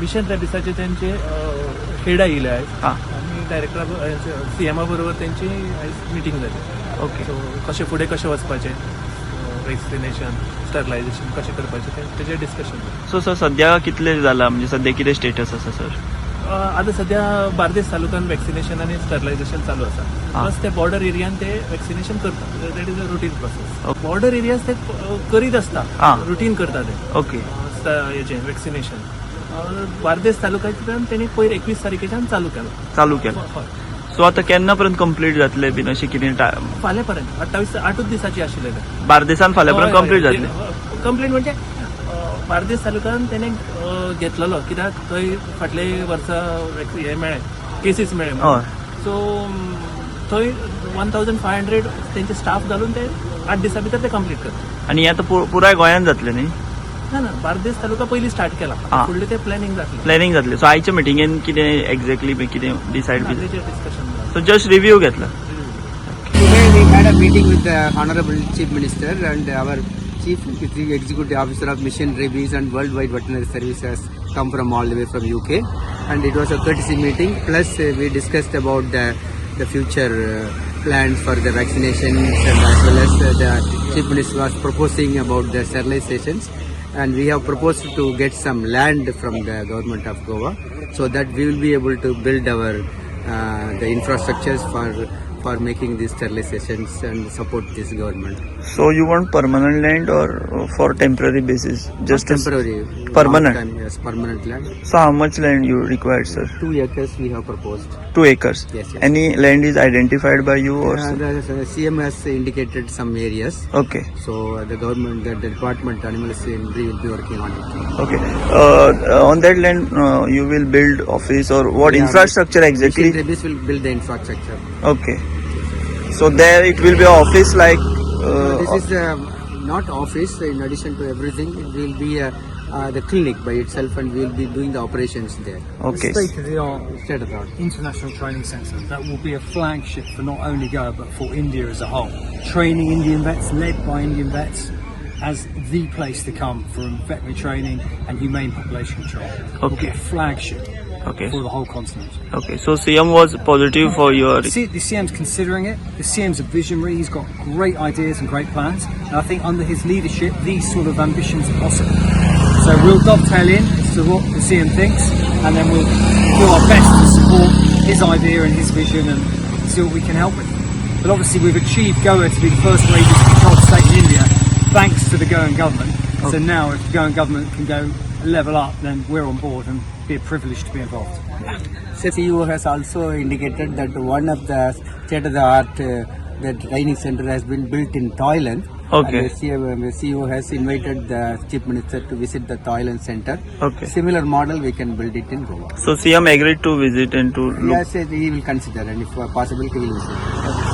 Mission रॅबिसाचे त्यांचे head आयिल्ले आहेत हां आणि डायरेक्टर CMO बरोबर त्यांची मिटींग जाली. ओके सो कशें फुडें कशें वचपाचें, वॅक्सिनेशन, स्टरलायझेशन कशें करपाचें तेजें डिस्कशन. सो सर सध्या कितले जाला म्हणजे सध्या कितें स्टेटस आसा सर? आतां सध्या बार्देस तालुक्यात वॅक्सिनेशन आनी स्टरलायझेशन चालू आसा. प्लस ते बॉर्डर एरियान ते वॅक्सिनेशन करतात. That is a routine process. Border areas ते करीत असता, रुटीन करता ते. ओके हेजें वॅक्सिनेशन बार्देस तालुक्याच्यान तेणी पयर 21 तारखेच्यान चालू केलो. हय. सो आता केन्ना पर्यंत कंप्लीट जातले बीन अशें कितें फाल्यां पर्यंत 8च दिसाची आशिल्ले ते. बार्देसान फाल्यां पर्यंत कंप्लीट जातले? कंप्लीट म्हणजे बार्देस तालुक्यान तेणे घेतलेलो, कित्याक थंय फाटले वर्सा हे मेळ्ळे, केसीस मेळ्ळे. सो थंय 1500 तेंचे स्टाफ घालून ते 8 दिसां भितर ते कंप्लीट करता. आनी आता पुराय गोंयान जातले न्ही? ना बार्देस तालुका पयलीं स्टार्ट केला, फुडले ते प्लॅनिंग जातले. सो आयच्या मिटिंगेन कितें एक्झॅक्टली कितें डिसायड बी? डिस्कशन. सो जस्ट रिव्यू घेतला. Today we had a meeting with the Honorable Chief Minister and our Chief Executive Officer of Mission Rabies and Worldwide Veterinary Service has come from all the way from UK, and it was a courtesy meeting. Plus we discussed about the future plans for the vaccinations, and as well as the Chief Minister was proposing about the sterilizations, and we have proposed to get some land from the government of Goa so that we will be able to build our the infrastructures for making these sterilizations and support this government. So you want permanent land or for temporary basis? Just temporary. Permanent? Time, yes, permanent land. So how much land you require, sir? 2 acres we have proposed. 2 acres? Yes. Any land is identified by you or? The CM has indicated some areas. Okay. So the government, the department, animal husbandry will be working on it. Okay. On that land you will build office or what infrastructure exactly? Rabies will build the infrastructure. Okay. So there it will be an office like? This is not office. In addition to everything, it will be the clinic by itself, and we will be doing the operations there. Okay. State-of-the-art international training centre that will be a flagship for not only Goa but for India as a whole. Training Indian vets, led by Indian vets, as the place to come for veterinary training and humane population control. It will be a flagship. Okay. For the whole continent. Okay, so CM was positive for your... The CM's considering it. The CM's a visionary. He's got great ideas and great plans. And I think under his leadership, these sort of ambitions are possible. So we'll dovetail in as to what the CM thinks, and then we'll do our best to support his idea and his vision and see what we can help with. But obviously we've achieved Goa to be the first rabies controlled state in India, thanks to the Goan government. Okay. So now if the Goan government can go level up, then we're on board and be a privilege to be involved. CEO has also indicated that one of the state-of-the-art the training center has been built in Thailand. Okay. And the CEO has invited the Chief Minister to visit the Thailand center. Okay. Similar model we can build it in Goa. So CM agreed to visit and to look. Yes, he will consider, and if possible he will visit.